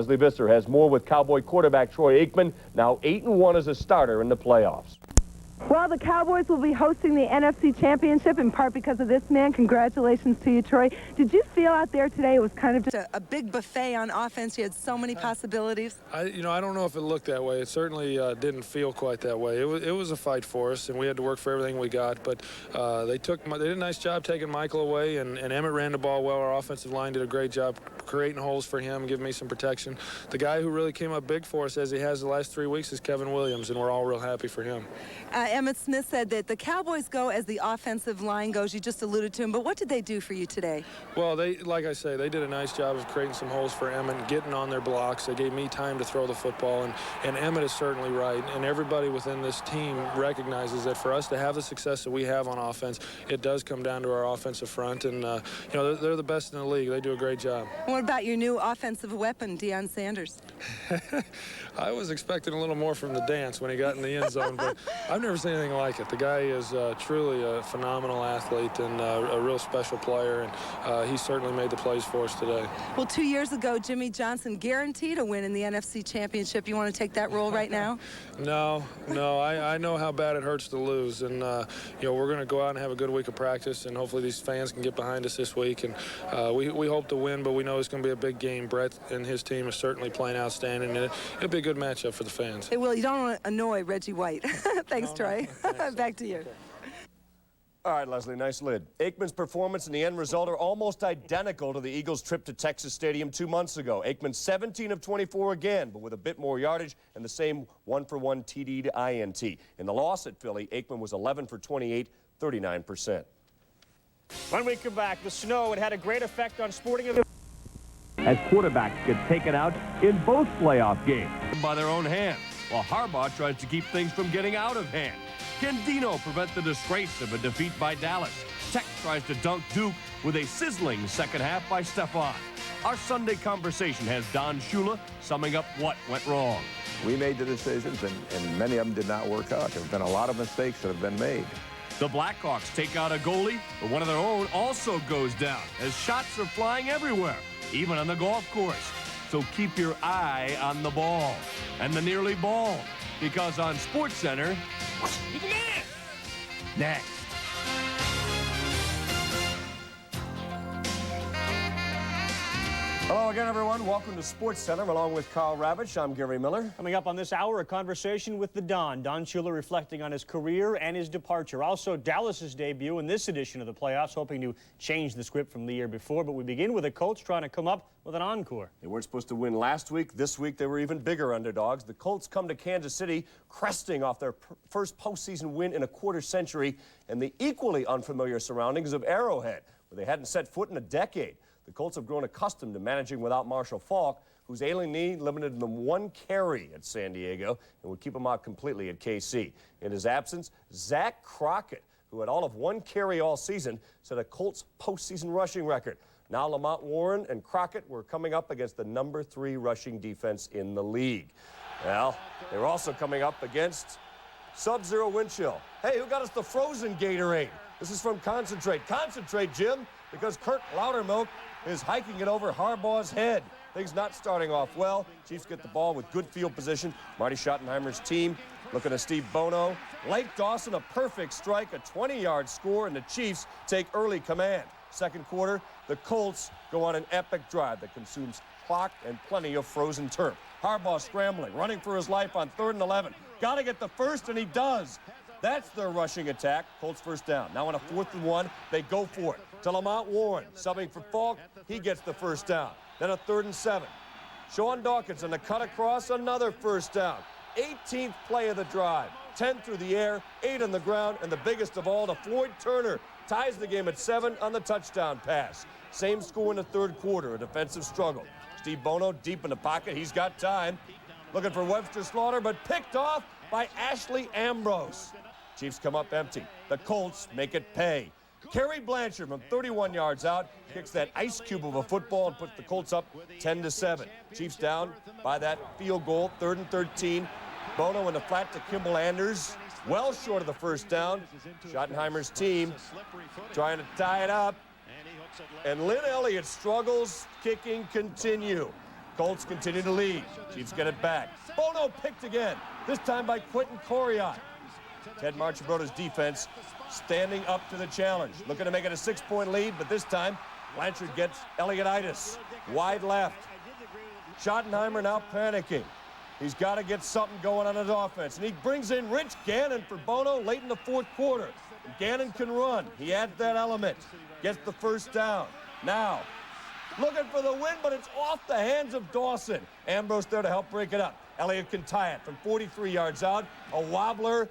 Leslie Visser has more with Cowboy quarterback Troy Aikman, now 8-1 as a starter in the playoffs. Well, the Cowboys will be hosting the NFC Championship in part because of this man. Congratulations to you, Troy. Did you feel out there today it was kind of just a big buffet on offense? You had so many possibilities. I don't know if it looked that way. It certainly didn't feel quite that way. It was a fight for us, and we had to work for everything we got. But they did a nice job taking Michael away, and Emmett ran the ball well. Our offensive line did a great job creating holes for him, giving me some protection. The guy who really came up big for us, as he has the last 3 weeks, is Kevin Williams, and we're all real happy for him. Emmett Smith said that the Cowboys go as the offensive line goes. You just alluded to him, but what did they do for you today? Well, like I say, they did a nice job of creating some holes for Emmett, getting on their blocks. They gave me time to throw the football, and Emmett is certainly right. And everybody within this team recognizes that for us to have the success that we have on offense, it does come down to our offensive front. And, they're the best in the league. They do a great job. What about your new offensive weapon, Deion Sanders? I was expecting a little more from the dance when he got in the end zone, but I've never seen anything like it. The guy is truly a phenomenal athlete and a real special player, and he certainly made the plays for us today. Well, 2 years ago, Jimmy Johnson guaranteed a win in the NFC Championship. You want to take that role right now? No, I know how bad it hurts to lose, and we're going to go out and have a good week of practice, and hopefully these fans can get behind us this week, and we hope to win, but we know it's going to be a big game. Brett and his team is certainly playing outstanding, and it'll be a good matchup for the fans. It will. You don't want to annoy Reggie White. Thanks, Troy. Back to you. Okay. All right, Leslie, nice lid. Aikman's performance and the end result are almost identical to the Eagles' trip to Texas Stadium 2 months ago. Aikman 17 of 24 again, but with a bit more yardage and the same 1-for-1 TD to INT. In the loss at Philly, Aikman was 11 for 28, 39%. When we come back, the snow had a great effect on sporting events. As quarterbacks get taken out in both playoff games by their own hands, while Harbaugh tries to keep things from getting out of hand. Can Dino prevent the disgrace of a defeat by Dallas? Tech tries to dunk Duke with a sizzling second half by Stephon. Our Sunday conversation has Don Shula summing up what went wrong. We made the decisions, and many of them did not work out. There have been a lot of mistakes that have been made. The Blackhawks take out a goalie, but one of their own also goes down as shots are flying everywhere, even on the golf course. So keep your eye on the ball and the nearly ball, because on SportsCenter, next. Hello again, everyone. Welcome to SportsCenter, along with Carl Ravitch. I'm Gary Miller. Coming up on this hour, a conversation with the Don Shula, reflecting on his career and his departure. Also, Dallas's debut in this edition of the playoffs, hoping to change the script from the year before. But we begin with the Colts trying to come up with an encore. They weren't supposed to win last week. This week, they were even bigger underdogs. The Colts come to Kansas City, cresting off their first postseason win in a quarter century, and the equally unfamiliar surroundings of Arrowhead, where they hadn't set foot in a decade. The Colts have grown accustomed to managing without Marshall Faulk, whose ailing knee limited them 1 carry at San Diego and would keep him out completely at KC. In his absence, Zach Crockett, who had all of 1 carry all season, set a Colts postseason rushing record. Now Lamont Warren and Crockett were coming up against the number 3 rushing defense in the league. Well, they were also coming up against sub-zero wind chill. Hey, who got us the frozen Gatorade? This is from Concentrate. Concentrate, Jim, because Kirk Loudermilk is hiking it over Harbaugh's head. Things not starting off well. Chiefs get the ball with good field position. Marty Schottenheimer's team looking at Steve Bono. Blake Dawson, a perfect strike, a 20-yard score, and the Chiefs take early command. Second quarter, the Colts go on an epic drive that consumes clock and plenty of frozen turf. Harbaugh scrambling, running for his life on 3rd and 11. Got to get the first, and he does. That's their rushing attack. Colts first down. Now on a 4th and 1, they go for it. To Lamont Warren, subbing for Faulk. He gets the first down. Then a 3rd and 7. Sean Dawkins on the cut across, another first down. 18th play of the drive. 10 through the air, 8 on the ground, and the biggest of all to Floyd Turner. Ties the game at 7 on the touchdown pass. Same score in the 3rd quarter, a defensive struggle. Steve Bono deep in the pocket. He's got time. Looking for Webster Slaughter, but picked off by Ashley Ambrose. Chiefs come up empty. The Colts make it pay. Kerry Blanchard from 31 yards out kicks that ice cube of a football and puts the Colts up 10-7. Chiefs down by that field goal, 3rd and 13. Bono in the flat to Kimball Anders, well short of the first down. Schottenheimer's team trying to tie it up. And Lynn Elliott's struggles kicking continue. Colts continue to lead. Chiefs get it back. Bono picked again, this time by Quentin Coriat. Ted Marchibroda's defense standing up to the challenge, looking to make it a 6-point lead, but this time Blanchard gets Elliotitis wide left. Schottenheimer now panicking. He's got to get something going on his offense, and he brings in Rich Gannon for Bono late in the fourth quarter. Gannon can run. He adds that element, gets the first down. Now, looking for the win, but it's off the hands of Dawson. Ambrose there to help break it up. Elliott can tie it from 43 yards out. A wobbler,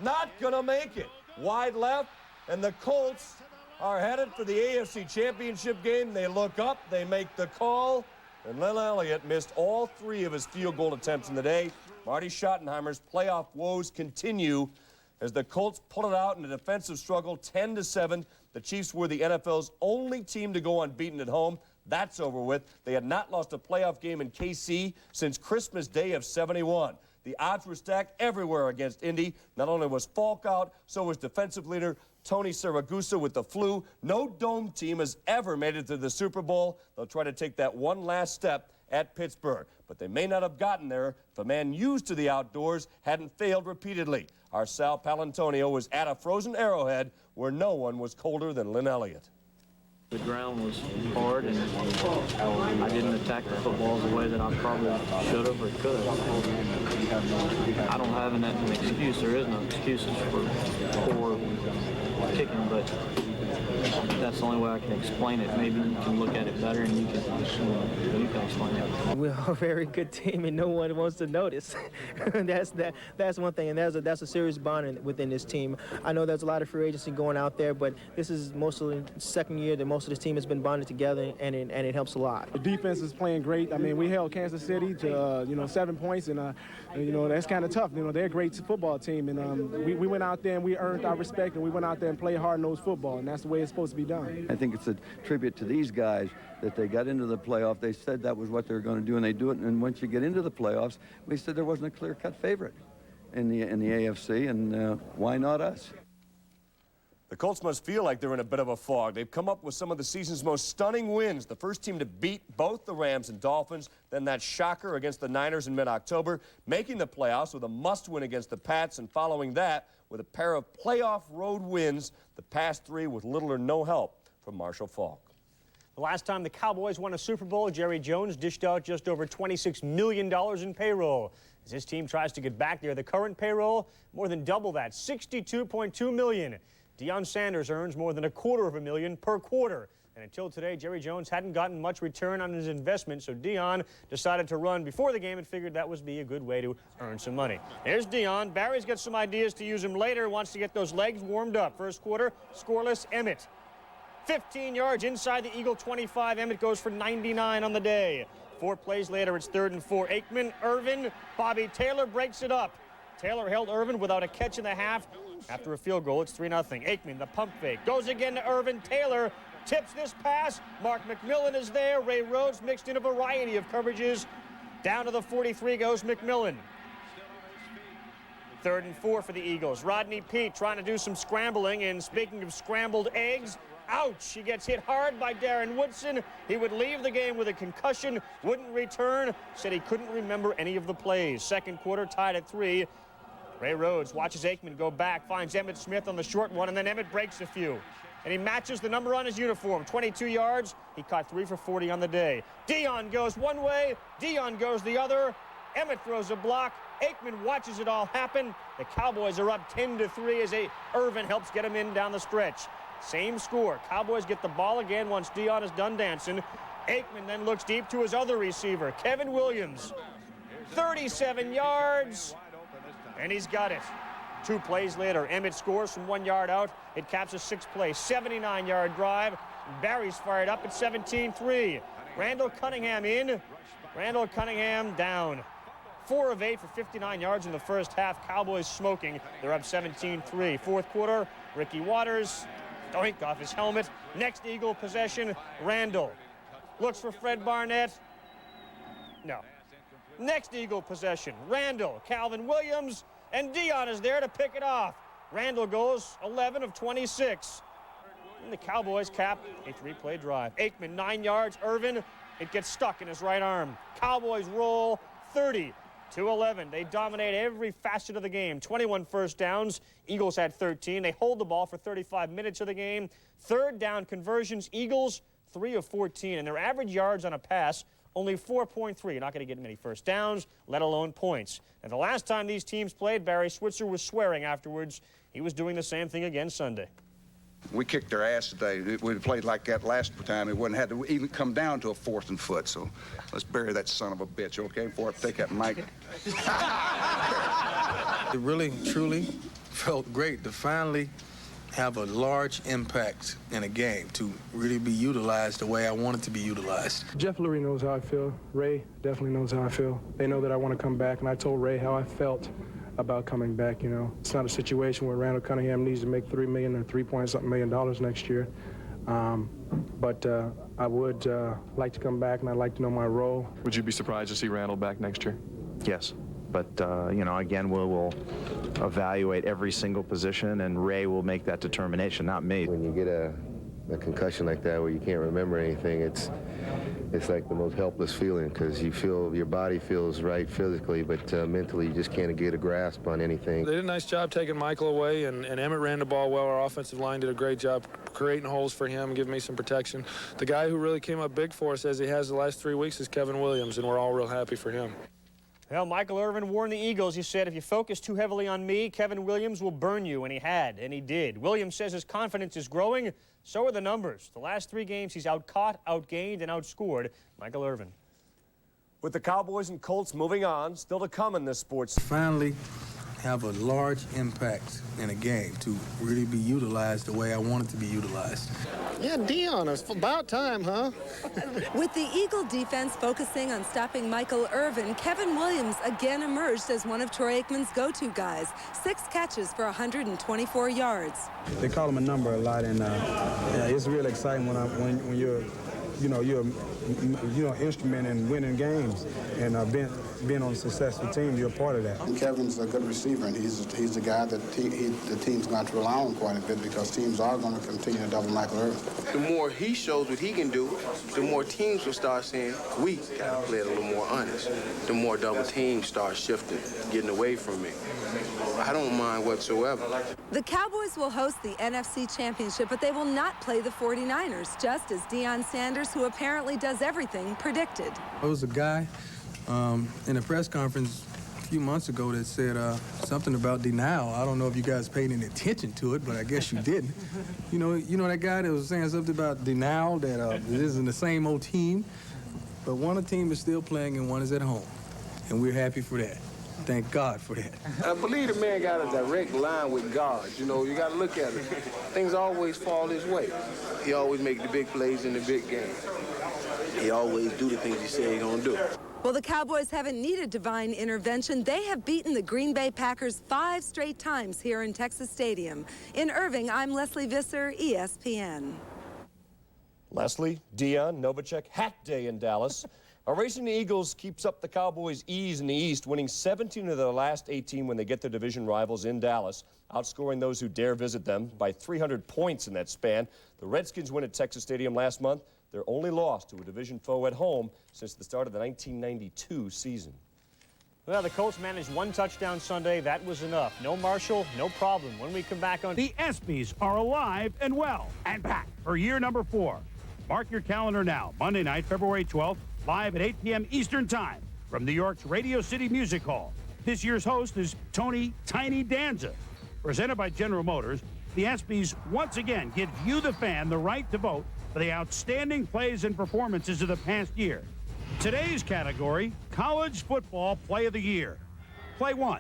not gonna make it. Wide left, and the Colts are headed for the AFC Championship game. They look up, they make the call, and Lil Elliott missed all 3 of his field goal attempts in the day. Marty Schottenheimer's playoff woes continue as the Colts pull it out in a defensive struggle, 10-7. The Chiefs were the NFL's only team to go unbeaten at home. That's over with. They had not lost a playoff game in KC since Christmas Day of '71. The odds were stacked everywhere against Indy. Not only was Falk out, so was defensive leader Tony Siragusa with the flu. No dome team has ever made it to the Super Bowl. They'll try to take that one last step at Pittsburgh, but they may not have gotten there if a man used to the outdoors hadn't failed repeatedly. Our Sal Palantonio was at a frozen Arrowhead where no one was colder than Lynn Elliott. The ground was hard, and I didn't attack the footballs the way that I probably should have or could have. I don't have an excuse. There is no excuses for poor kicking, but that's the only way I can explain it. Maybe you can look at it better and you can explain it. We're a very good team and no one wants to notice. That's one thing, and that's a serious bond within this team. I know there's a lot of free agency going out there, but this is mostly the second year that most of this team has been bonded together, and it helps a lot. The defense is playing great. I mean, we held Kansas City to 7 points, and that's kind of tough. They're a great football team, and we went out there and we earned our respect, and we went out there and played hard-nosed football, and that's the way it's supposed to be done. I think it's a tribute to these guys that they got into the playoff. They said that was what they were going to do, and they do it. And once you get into the playoffs, we said there wasn't a clear-cut favorite in the AFC, and why not us? The Colts must feel like they're in a bit of a fog. They've come up with some of the season's most stunning wins. The first team to beat both the Rams and Dolphins, then that shocker against the Niners in mid-October, making the playoffs with a must-win against the Pats, and following that with a pair of playoff road wins, the past 3 with little or no help from Marshall Faulk. The last time the Cowboys won a Super Bowl, Jerry Jones dished out just over $26 million in payroll. As his team tries to get back there, the current payroll, more than double that, $62.2 million. Deion Sanders earns more than $250,000 per quarter. And until today, Jerry Jones hadn't gotten much return on his investment, so Deion decided to run before the game and figured that would be a good way to earn some money. Here's Deion. Barry's got some ideas to use him later, wants to get those legs warmed up. First quarter, scoreless, Emmett. 15 yards inside the Eagle 25. Emmett goes for 99 on the day. 4 plays later, it's 3rd and 4. Aikman, Irvin, Bobby Taylor breaks it up. Taylor held Irvin without a catch in the half. After a field goal, it's 3-0. Aikman, the pump fake, goes again to Irvin. Taylor tips this pass. Mark McMillan is there. Ray Rhodes mixed in a variety of coverages. Down to the 43 goes McMillan. 3rd and 4 for the Eagles. Rodney Peete trying to do some scrambling, and speaking of scrambled eggs, ouch, he gets hit hard by Darren Woodson. He would leave the game with a concussion, wouldn't return, said he couldn't remember any of the plays. Second quarter tied at 3. Ray Rhodes watches Aikman go back, finds Emmitt Smith on the short one, and then Emmett breaks a few. And he matches the number on his uniform, 22 yards. He caught 3 for 40 on the day. Deion goes one way, Deion goes the other. Emmett throws a block. Aikman watches it all happen. The Cowboys are up 10-3 as Irvin helps get him in down the stretch. Same score. Cowboys get the ball again once Deion is done dancing. Aikman then looks deep to his other receiver, Kevin Williams. 37 yards, and he's got it. 2 plays later, Emmett scores from 1 yard out. It caps a 6-play, 79-yard drive. Barry's fired up at 17-3. Randall Cunningham in. Randall Cunningham down. 4 of 8 for 59 yards in the first half. Cowboys smoking. They're up 17-3. Fourth quarter, Ricky Waters, doink off his helmet. Next Eagle possession, Randall. Looks for Fred Barnett. No. Next Eagle possession, Randall, Calvin Williams, and Deion is there to pick it off. Randall goes 11 of 26. And the Cowboys cap a 3-play drive. Aikman, 9 yards. Irvin It gets stuck in his right arm. Cowboys roll 30-11. They dominate every facet of the game. 21 first downs. Eagles had 13. They hold the ball for 35 minutes of the game. Third down conversions. Eagles 3 of 14. And their average yards on a pass, only 4.3. You're not going to get many first downs, let alone points. And the last time these teams played, Barry Switzer was swearing afterwards. He was doing the same thing again Sunday. We kicked their ass today. We played like that last time. It wouldn't have to even come down to a 4th and foot. So let's bury that son of a bitch, okay? Before I take that mic. It really, truly felt great to finally have a large impact in a game, to really be utilized the way I want it to be utilized. Jeff Lurie knows how I feel. Ray definitely knows how I feel. They know that I want to come back, and I told Ray how I felt about coming back. You know, it's not a situation where Randall Cunningham needs to make $3 million or $3-point-something million next year. But I would like to come back, and I'd like to know my role. Would you be surprised to see Randall back next year? Yes, but you know, again, we'll evaluate every single position, and Ray will make that determination, not me. When you get a concussion like that where you can't remember anything, it's like the most helpless feeling, because you feel your body feels right physically, but mentally you just can't get a grasp on anything. They did a nice job taking Michael away, and Emmett ran the ball well. Our offensive line did a great job creating holes for him, giving me some protection. The guy who really came up big for us, as he has the last 3 weeks, is Kevin Williams, and we're all real happy for him. Well, Michael Irvin warned the Eagles. He said, if you focus too heavily on me, Kevin Williams will burn you, and he had, and he did. Williams says his confidence is growing. So are the numbers. The last 3 games, he's outcaught, outgained, and outscored Michael Irvin. With the Cowboys and Colts moving on, still to come in this sports. Finally have a large impact in a game, to really be utilized the way I want it to be utilized. Yeah, Dion, it's about time, huh? With the Eagle defense focusing on stopping Michael Irvin, Kevin Williams again emerged as one of Troy Aikman's go-to guys. 6 catches for 124 yards. They call him a number a lot, and it's really exciting when you're instrument in winning games, and being on a successful team, you're a part of that. Kevin's a good receiver, and he's the guy that the team's going to rely on quite a bit, because teams are going to continue to double Michael Irvin. The more he shows what he can do, the more teams will start saying, we got to play it a little more honest. The more double teams start shifting, getting away from me. I don't mind whatsoever. The Cowboys will host the NFC Championship, but they will not play the 49ers, just as Deion Sanders, who apparently does everything, predicted. There was a guy in a press conference a few months ago that said something about denial. I don't know if you guys paid any attention to it, but I guess you didn't. You know that guy that was saying something about denial, that it isn't the same old team, but one of the team is still playing and one is at home, and we're happy for that. Thank God for that. I believe the man got a direct line with God. You know, you got to look at it. Things always fall his way. He always make the big plays in the big game. He always do the things he said he's going to do. Well, the Cowboys haven't needed divine intervention. They have beaten the Green Bay Packers 5 straight times here in Texas Stadium. In Irving, I'm Leslie Visser, ESPN. Leslie, Dion, Novacek, hat day in Dallas. Erasing the Eagles keeps up the Cowboys' ease in the East, winning 17 of their last 18 when they get their division rivals in Dallas, outscoring those who dare visit them by 300 points in that span. The Redskins win at Texas Stadium last month, their only loss to a division foe at home since the start of the 1992 season. Well, the Colts managed 1 touchdown Sunday. That was enough. No Marshall, no problem. When we come back on... The ESPYs are alive and well and back for year number 4. Mark your calendar now. Monday night, February 12th, live at 8 p.m. Eastern Time from New York's Radio City Music Hall. This year's host is Tony Tiny Danza. Presented by General Motors, the ESPYs once again give you, the fan, the right to vote for the outstanding plays and performances of the past year. Today's category, College Football Play of the Year. Play 1,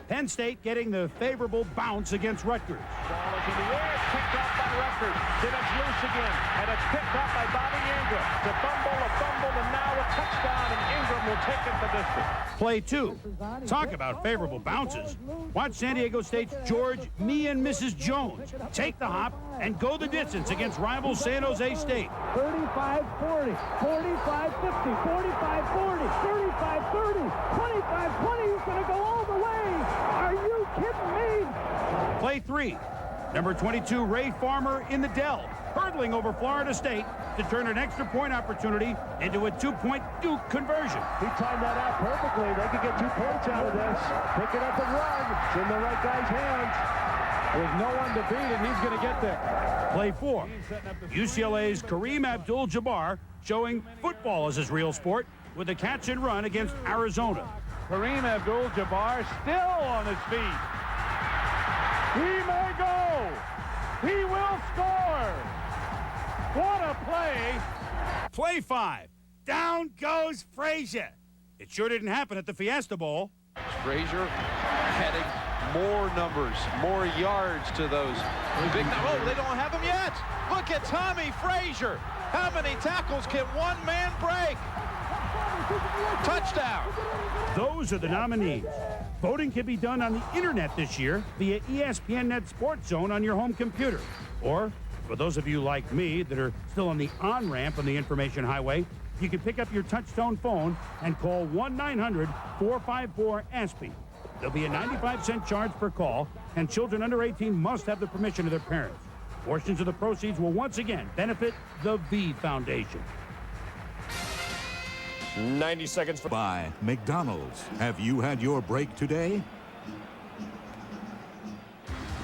Penn State getting the favorable bounce against Rutgers. Ball is in the air, it's picked up by Rutgers. Then it's loose again, and it's picked up by Bobby Ingram. The fumble, and now a touchdown, and Ingram will take it the distance. Play 2. Talk about favorable bounces. Watch San Diego State's George, Me and Mrs. Jones take the hop and go the distance against rival San Jose State. 35-40, 45-50, 45-40, 35-30, 25-20. He's going to go all the way. Are you kidding me? Play 3. Number 22, Ray Farmer in the Dell. hurdling over Florida State to turn an extra point opportunity into a 2-point Duke conversion. He timed that out perfectly. They could get 2 points out of this. Pick it up and run. It's in the right guy's hands. There's no one to beat, and he's going to get there. Play 4. UCLA's Kareem Abdul-Jabbar showing football as his real sport with a catch and run against Arizona. Kareem Abdul-Jabbar still on his feet. He may go. He will score. What a play. Play 5. Down goes Frazier. It sure didn't happen at the Fiesta Bowl. Frazier adding more numbers, more yards to those big. Oh, they don't have him yet. Look at Tommy Frazier. How many tackles can one man break? Touchdown. Those are the nominees. Voting can be done on the internet this year via ESPN Net Sports Zone on your home computer. Or, for those of you like me that are still on the on-ramp on the information highway, you can pick up your touch-tone phone and call 1-900-454-ASPI. There'll be a 95-cent charge per call, and children under 18 must have the permission of their parents. Portions of the proceeds will once again benefit the V Foundation. 90 seconds for... By McDonald's. Have you had your break today?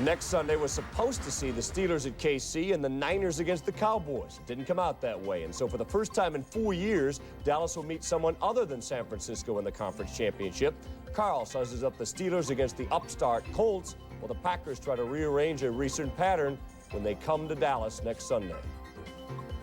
Next Sunday was supposed to see the Steelers at KC and the Niners against the Cowboys. It didn't come out that way, and so for the first time in 4 years, Dallas will meet someone other than San Francisco in the conference championship. Carl sizes up the Steelers against the upstart Colts, while the Packers try to rearrange a recent pattern when they come to Dallas next Sunday.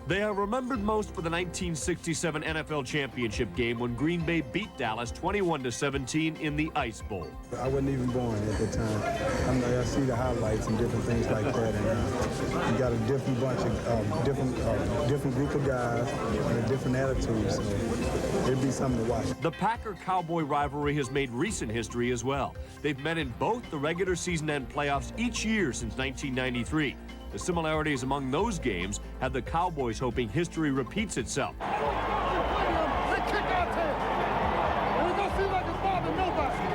They are remembered most for the 1967 NFL Championship game when Green Bay beat Dallas 21-17 in the Ice Bowl. I wasn't even born at the time. I see the highlights and different things like that, and you got a different bunch of different group of guys and different attitudes. So it'd be something to watch. The Packer-Cowboy rivalry has made recent history as well. They've met in both the regular season and playoffs each year since 1993. The similarities among those games have the Cowboys hoping history repeats itself.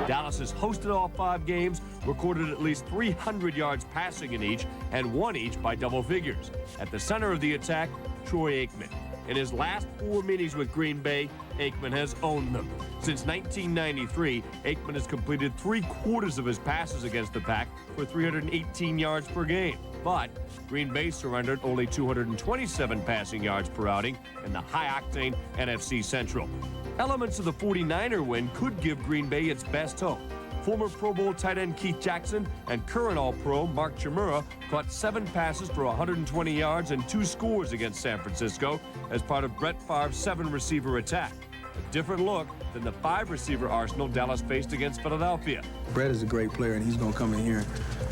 Dallas has hosted all 5 games, recorded at least 300 yards passing in each, and won each by double figures. At the center of the attack, Troy Aikman. In his last 4 meetings with Green Bay, Aikman has owned them. Since 1993, Aikman has completed 3/4 of his passes against the Pack for 318 yards per game. But Green Bay surrendered only 227 passing yards per outing in the high-octane NFC Central. Elements of the 49er win could give Green Bay its best hope. Former Pro Bowl tight end Keith Jackson and current All-Pro Mark Chmura caught 7 passes for 120 yards and 2 scores against San Francisco as part of Brett Favre's 7-receiver attack. A different look than the 5-receiver arsenal Dallas faced against Philadelphia. Brett is a great player, and he's going to come in here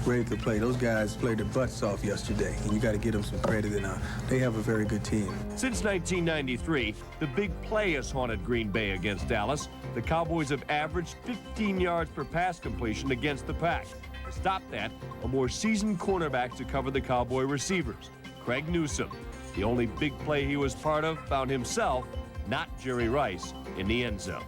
ready to play. Those guys played their butts off yesterday, and you got to give them some credit, and they have a very good team. Since 1993, the big play has haunted Green Bay against Dallas. The Cowboys have averaged 15 yards per pass completion against the Pack. To stop that, a more seasoned cornerback to cover the Cowboy receivers, Craig Newsome. The only big play he was part of found himself, not Jerry Rice, in the end zone.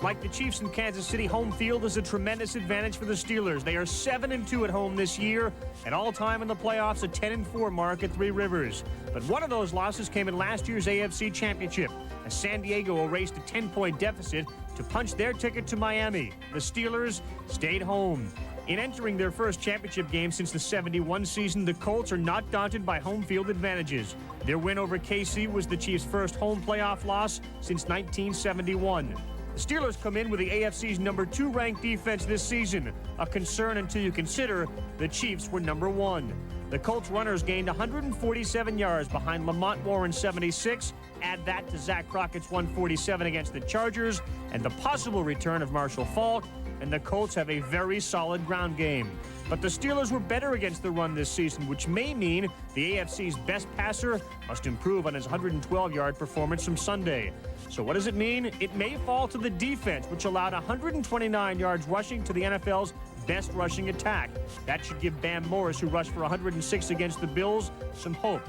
Like the Chiefs in Kansas City, home field is a tremendous advantage for the Steelers. They are 7-2 at home this year, and all-time in the playoffs, a 10-4 mark at Three Rivers. But one of those losses came in last year's AFC Championship, as San Diego erased a 10-point deficit to punch their ticket to Miami. The Steelers stayed home. In entering their first championship game since the 71 season, the Colts are not daunted by home field advantages. Their win over KC was the Chiefs' first home playoff loss since 1971. The Steelers come in with the AFC's #2 ranked defense this season, a concern until you consider the Chiefs were #1. The Colts runners gained 147 yards behind Lamont Warren's 76. Add that to Zach Crockett's 147 against the Chargers and the possible return of Marshall Faulk, and the Colts have a very solid ground game. But the Steelers were better against the run this season, which may mean the AFC's best passer must improve on his 112-yard performance from Sunday. So what does it mean? It may fall to the defense, which allowed 129 yards rushing to the NFL's best rushing attack. That should give Bam Morris, who rushed for 106 against the Bills, some hope.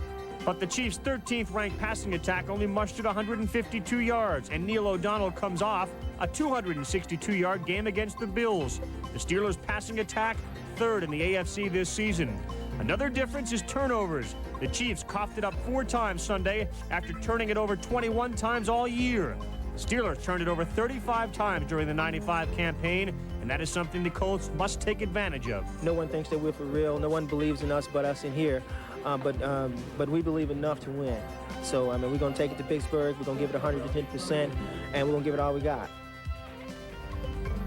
But the Chiefs' 13th-ranked passing attack only mustered 152 yards, and Neil O'Donnell comes off a 262-yard game against the Bills. The Steelers' passing attack, 3rd in the AFC this season. Another difference is turnovers. The Chiefs coughed it up 4 times Sunday after turning it over 21 times all year. The Steelers turned it over 35 times during the 95 campaign, and that is something the Colts must take advantage of. No one thinks that we're for real. No one believes in us but us in here. But we believe enough to win. So, I mean, we're going to take it to Pittsburgh. We're going to give it 110%, and we're going to give it all we got.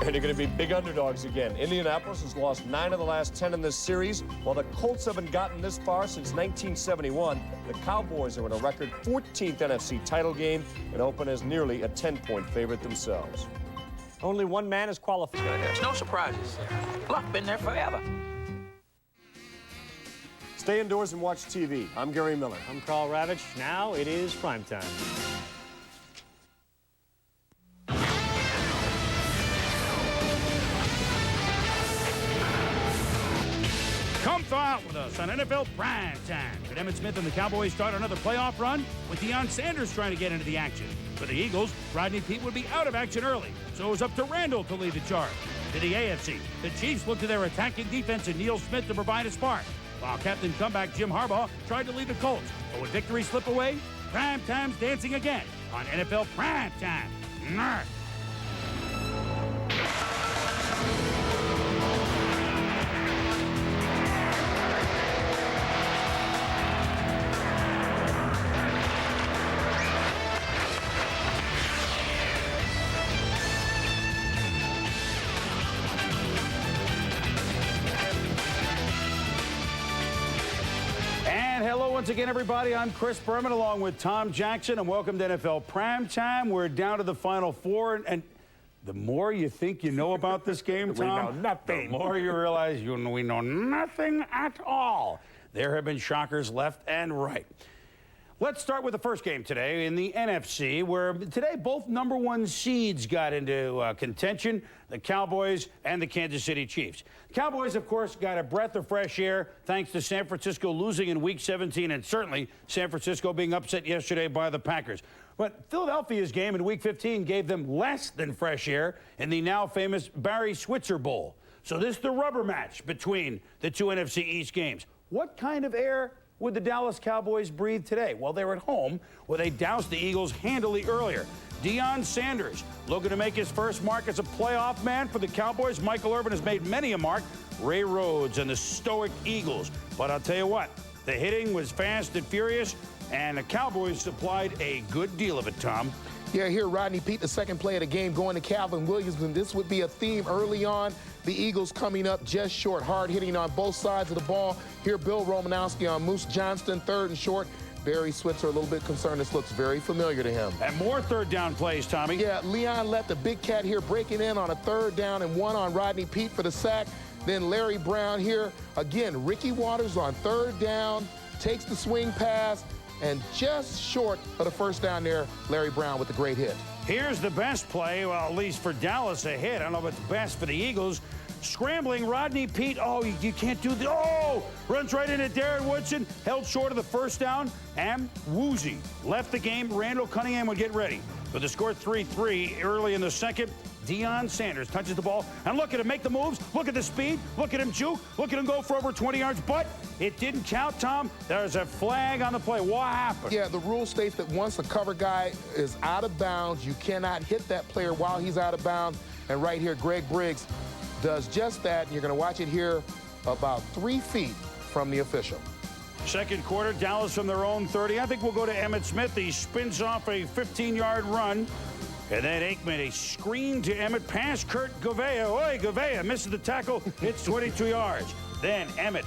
And they're going to be big underdogs again. Indianapolis has lost 9 of the last 10 in this series, while the Colts haven't gotten this far since 1971. The Cowboys are in a record 14th NFC title game and open as nearly a 10-point favorite themselves. Only one man is qualified. There's no surprises. Luck been there forever. Stay indoors and watch TV. I'm Gary Miller. I'm Carl Ravitch. Now it is primetime. Come thaw out with us on NFL Primetime. Could Emmitt Smith and the Cowboys start another playoff run? With Deion Sanders trying to get into the action. For the Eagles, Rodney Peete would be out of action early, so it was up to Randall to lead the charge. To the AFC, the Chiefs looked to their attacking defense and Neil Smith to provide a spark, while Captain Comeback Jim Harbaugh tried to lead the Colts. But would victory slip away? Primetime's dancing again on NFL Primetime. Nark. Once again, everybody, I'm Chris Berman along with Tom Jackson, and welcome to NFL Primetime. We're down to the Final Four, and the more you think you know about this game, Tom, we know nothing. The more you realize we know nothing at all. There have been shockers left and right. Let's start with the first game today in the NFC, where today both #1 seeds got into contention, the Cowboys and the Kansas City Chiefs. The Cowboys, of course, got a breath of fresh air thanks to San Francisco losing in Week 17 and certainly San Francisco being upset yesterday by the Packers. But Philadelphia's game in Week 15 gave them less than fresh air in the now famous Barry Switzer Bowl. So this is the rubber match between the two NFC East games. What kind of air would the Dallas Cowboys breathe today? Well, they're at home, where they doused the Eagles handily earlier. Deion Sanders looking to make his first mark as a playoff man for the Cowboys. Michael Irvin has made many a mark. Ray Rhodes and the stoic Eagles. But I'll tell you what, the hitting was fast and furious, and the Cowboys supplied a good deal of it, Tom. Yeah, here Rodney Peete, the second play of the game, going to Calvin Williams, and this would be a theme early on. The Eagles coming up just short, hard hitting on both sides of the ball. Here, Bill Romanowski on Moose Johnston, 3rd and short. Barry Switzer a little bit concerned. This looks very familiar to him. And more third down plays, Tommy. Yeah, Leon left the big cat here breaking in on a 3rd down and 1 on Rodney Peete for the sack. Then Larry Brown here. Again, Ricky Waters on 3rd down, takes the swing pass, and just short of the first down there, Larry Brown with the great hit. Here's the best play, well, at least for Dallas, a hit. I don't know if it's best for the Eagles. Scrambling Rodney Peete. Oh, you can't do the. Oh, runs right into Darren Woodson. Held short of the first down. And Woozy left the game. Randall Cunningham would get ready. But the score 3-3 early in the second. Deion Sanders touches the ball. And look at him make the moves. Look at the speed. Look at him juke. Look at him go for over 20 yards. But it didn't count, Tom. There's a flag on the play. What happened? Yeah, the rule states that once a cover guy is out of bounds, you cannot hit that player while he's out of bounds. And right here, Greg Briggs does just that. And you're going to watch it here about 3 feet from the official. Second quarter, Dallas from their own 30. I think we'll go to Emmitt Smith. He spins off a 15-yard run. And then Aikman, a screen to Emmitt, pass Kurt Gouveia. Oi, Gouveia misses the tackle. It's 22 yards. Then Emmitt,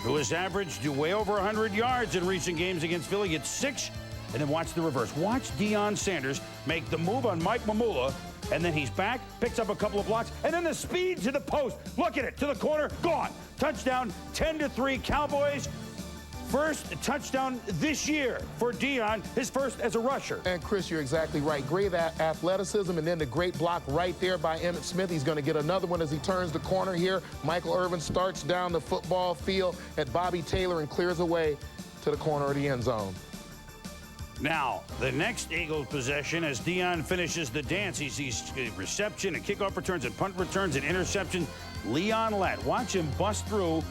who has averaged way over 100 yards in recent games against Philly, gets 6. And then watch the reverse. Watch Deion Sanders make the move on Mike Mamula. And then he's back, picks up a couple of blocks, and then the speed to the post. Look at it, to the corner, gone. Touchdown, 10-3 Cowboys. First touchdown this year for Deion, his first as a rusher. And Chris, you're exactly right. Great athleticism, and then the great block right there by Emmitt Smith. He's going to get another one as he turns the corner here. Michael Irvin starts down the football field at Bobby Taylor and clears away to the corner of the end zone. Now, the next Eagles possession, as Deion finishes the dance, he sees reception and kickoff returns and punt returns and interception. Leon Lett, watch him bust through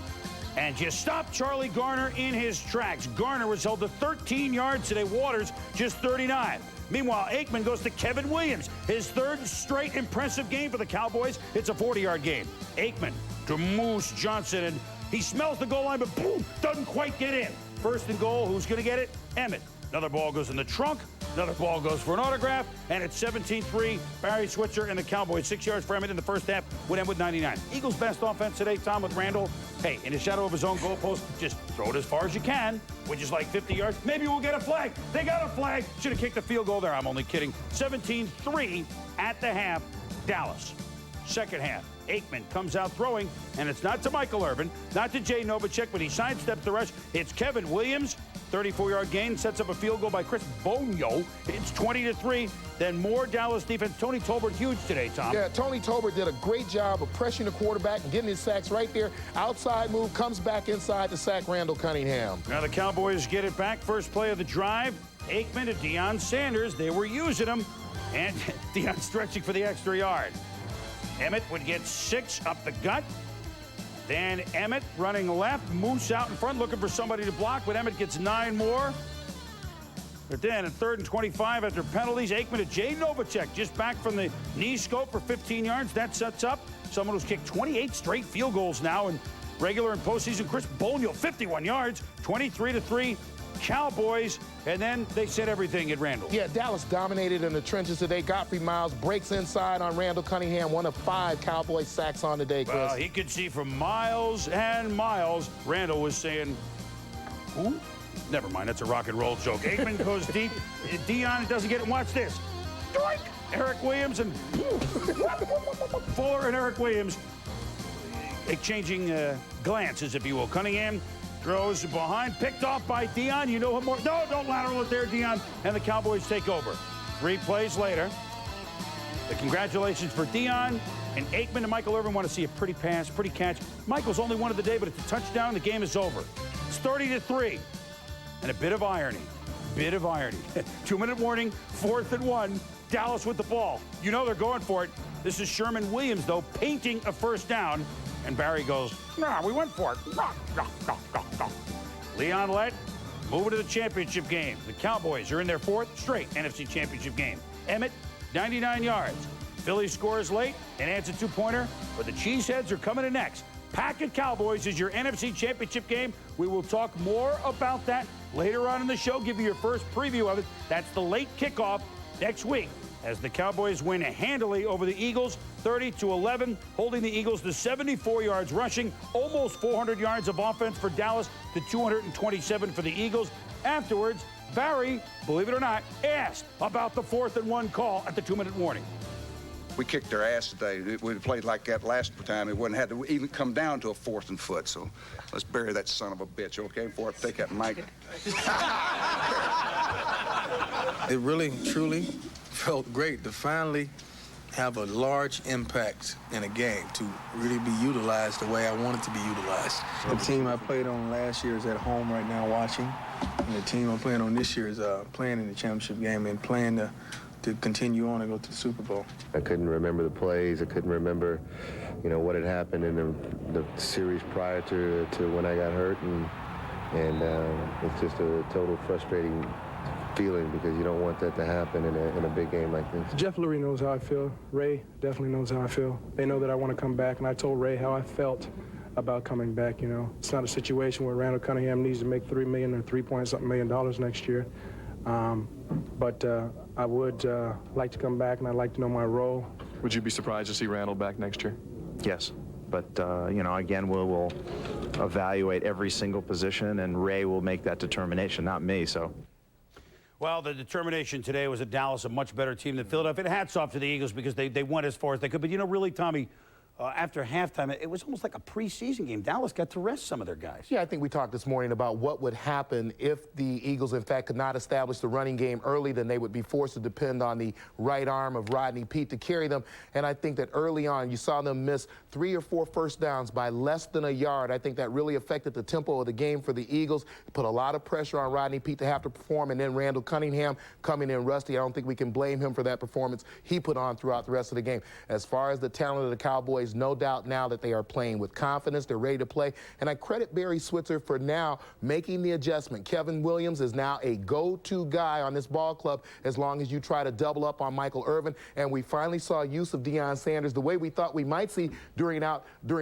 and just stopped Charlie Garner in his tracks. Garner was held to 13 yards today. Waters just 39. Meanwhile, Aikman goes to Kevin Williams. His third straight impressive game for the Cowboys. It's a 40-yard game. Aikman to Moose Johnson, and he smells the goal line, but boom, doesn't quite get in. First and goal, who's going to get it? Emmett. Another ball goes in the trunk. Another ball goes for an autograph, and it's 17-3. Barry Switzer and the Cowboys. 6 yards for Emmett in the first half, would end with 99. Eagles' best offense today, Tom, with Randall. Hey, in the shadow of his own goalpost, just throw it as far as you can, which is like 50 yards. Maybe we'll get a flag. They got a flag. Should have kicked the field goal there. I'm only kidding. 17-3 at the half, Dallas. Second half, Aikman comes out throwing, and it's not to Michael Irvin, not to Jay Novacek, but he sidesteps the rush. It's Kevin Williams. 34-yard gain, sets up a field goal by Chris Bonio. It's 20-3. Then more Dallas defense. Tony Tolbert huge today, Tom. Yeah, Tony Tolbert did a great job of pressuring the quarterback and getting his sacks right there. Outside move, comes back inside to sack Randall Cunningham. Now the Cowboys get it back. First play of the drive. Aikman to Deion Sanders. They were using him. And Deion stretching for the extra yard. Emmett would get 6 up the gut. Then Emmett running left, Moose out in front, looking for somebody to block, but Emmett gets 9 more. But then at 3rd and 25 after penalties, Aikman to Jay Novacek, just back from the knee scope for 15 yards. That sets up someone who's kicked 28 straight field goals now in regular and postseason. Chris Bonio, 51 yards, 23-3. Cowboys, and then they said everything at Randall. Yeah, Dallas dominated in the trenches today. Godfrey Miles breaks inside on Randall Cunningham, one of 5 Cowboys sacks on today, Chris. Well, he could see from miles and miles. Randall was saying, who? Never mind, that's a rock and roll joke. Aikman goes deep. Deion doesn't get it. Watch this. Doink! Eric Williams and Fuller and Eric Williams exchanging glances, if you will. Cunningham throws behind, picked off by Deion. You know what more? No, don't lateral it there, Deion. And the Cowboys take over. 3 plays later. The congratulations for Deion and Aikman and Michael Irvin want to see a pretty pass, pretty catch. Michael's only one of the day, but it's a touchdown. The game is over. It's 30-3. And a bit of irony. 2-minute warning, 4th and 1. Dallas with the ball. You know they're going for it. This is Sherman Williams, though, painting a first down. And Barry goes, nah, we went for it. Leon Lett moving to the championship game. The Cowboys are in their 4th straight NFC championship game. Emmett, 99 yards. Philly scores late and adds a 2-pointer, but the Cheeseheads are coming in next. Packard Cowboys is your NFC championship game. We will talk more about that later on in the show, give you your first preview of it. That's the late kickoff next week as the Cowboys win handily over the Eagles, 30-11, holding the Eagles to 74 yards rushing, almost 400 yards of offense for Dallas to 227 for the Eagles. Afterwards, Barry, believe it or not, asked about the 4th and 1 call at the 2-minute warning. We kicked their ass today. We played like that last time. It wouldn't have to even come down to a 4th and foot. So let's bury that son of a bitch, okay? Before I take that mic. It really, truly felt great to finally have a large impact in a game, to really be utilized the way I wanted to be utilized. The team I played on last year is at home right now watching, and the team I'm playing on this year is playing in the championship game and playing to continue on and go to the Super Bowl. I couldn't remember the plays. I couldn't remember, what had happened in the series prior to when I got hurt, and it's just a total frustrating feeling because you don't want that to happen in a big game like this. Jeff Lurie knows how I feel. Ray definitely knows how I feel. They know that I want to come back, and I told Ray how I felt about coming back. It's not a situation where Randall Cunningham needs to make $3 million or $3-point-something million next year. But I would like to come back, and I'd like to know my role. Would you be surprised to see Randall back next year? Yes. But, again, we'll evaluate every single position, and Ray will make that determination, not me. So. Well, the determination today was that Dallas, a much better team than Philadelphia. Hats off to the Eagles because they went as far as they could. But, really, Tommy, after halftime, it was almost like a preseason game. Dallas got to rest some of their guys. Yeah, I think we talked this morning about what would happen if the Eagles, in fact, could not establish the running game early. Then they would be forced to depend on the right arm of Rodney Peete to carry them. And I think that early on, you saw them miss 3 or 4 first downs by less than a yard. I think that really affected the tempo of the game for the Eagles. Put a lot of pressure on Rodney Peete to have to perform. And then Randall Cunningham coming in rusty. I don't think we can blame him for that performance he put on throughout the rest of the game. As far as the talent of the Cowboys Cowboys. No doubt now that they are playing with confidence. They're ready to play. And I credit Barry Switzer for now making the adjustment. Kevin Williams is now a go-to guy on this ball club as long as you try to double up on Michael Irvin. And we finally saw use of Deion Sanders the way we thought we might see during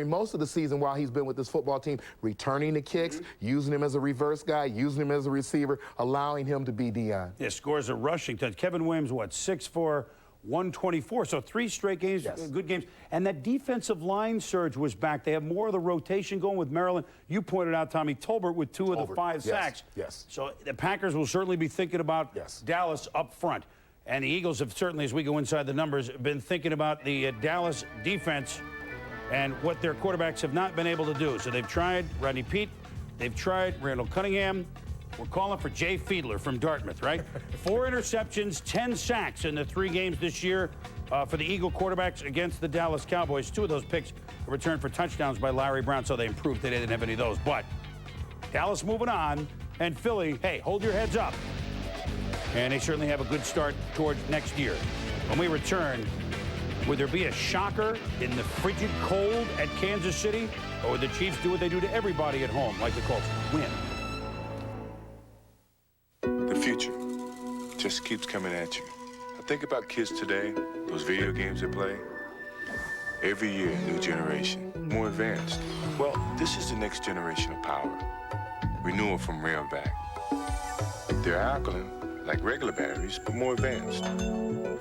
most of the season while he's been with this football team, returning the kicks, using him as a reverse guy, using him as a receiver, allowing him to be Deion. Yeah, scores a rushing touch. Kevin Williams, what, 6'4", 124. So 3 straight games, good games. And that defensive line surge was back. They have more of the rotation going with Maryland. You pointed out, Tommy Tolbert with 2 of the 5 sacks. Yes. So the Packers will certainly be thinking about Dallas up front. And the Eagles have certainly, as we go inside the numbers, been thinking about the Dallas defense and what their quarterbacks have not been able to do. So they've tried Rodney Peete. They've tried Randall Cunningham. We're calling for Jay Fiedler from Dartmouth, right? 4 interceptions, 10 sacks in the 3 games this year for the Eagle quarterbacks against the Dallas Cowboys. 2 of those picks were returned for touchdowns by Larry Brown, so they improved. They didn't have any of those. But Dallas moving on, and Philly, hey, hold your heads up. And they certainly have a good start towards next year. When we return, would there be a shocker in the frigid cold at Kansas City? Or would the Chiefs do what they do to everybody at home, like the Colts, win? The future just keeps coming at you. I think about kids today, those video games they play. Every year, new generation, more advanced. Well, this is the next generation of power. Renewal from Rayovac. They're alkaline, like regular batteries, but more advanced.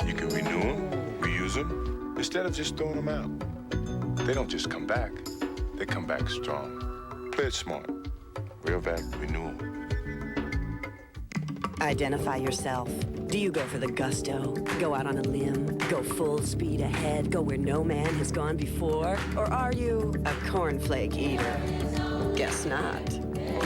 You can renew them, reuse them, instead of just throwing them out. They don't just come back, they come back strong. Play it smart. Rayovac Renewal. Identify yourself. Do you go for the gusto? Go out on a limb? Go full speed ahead? Go where no man has gone before? Or are you a cornflake eater? Guess not.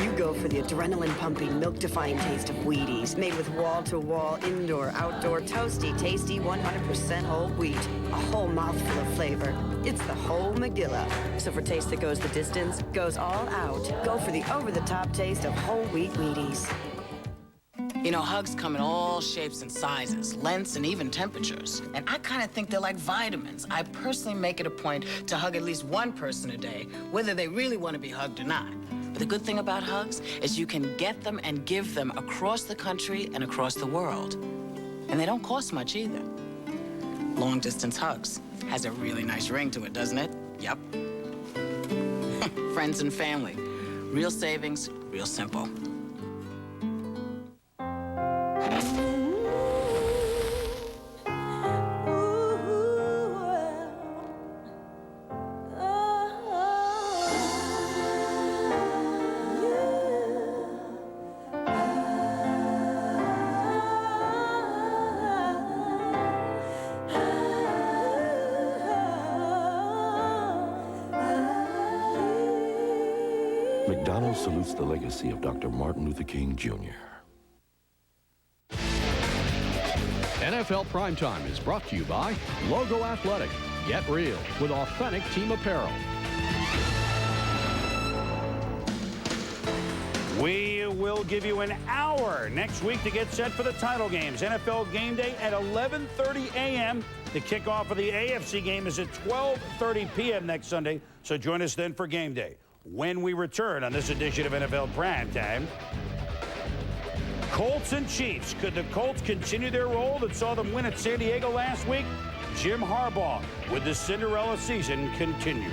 You go for the adrenaline-pumping, milk-defying taste of Wheaties, made with wall-to-wall, indoor, outdoor, toasty, tasty, 100% whole wheat. A whole mouthful of flavor. It's the whole Megillah. So for taste that goes the distance, goes all out, go for the over-the-top taste of whole wheat Wheaties. You know, hugs come in all shapes and sizes, lengths, and even temperatures. And I kind of think they're like vitamins. I personally make it a point to hug at least one person a day, whether they really want to be hugged or not. But the good thing about hugs is you can get them and give them across the country and across the world. And they don't cost much either. Long-distance hugs has a really nice ring to it, doesn't it? Yep. Friends and family. Real savings, real simple. McDonald's salutes the legacy of Dr. Martin Luther King, Jr. NFL Primetime is brought to you by Logo Athletic. Get real with authentic team apparel. We will give you an hour next week to get set for the title games. NFL Game Day at 11:30 a.m. The kickoff of the AFC game is at 12:30 p.m. next Sunday, so join us then for Game Day. When we return on this edition of NFL Primetime, Colts and Chiefs. Could the Colts continue their role that saw them win at San Diego last week? Jim Harbaugh, would the Cinderella season continue?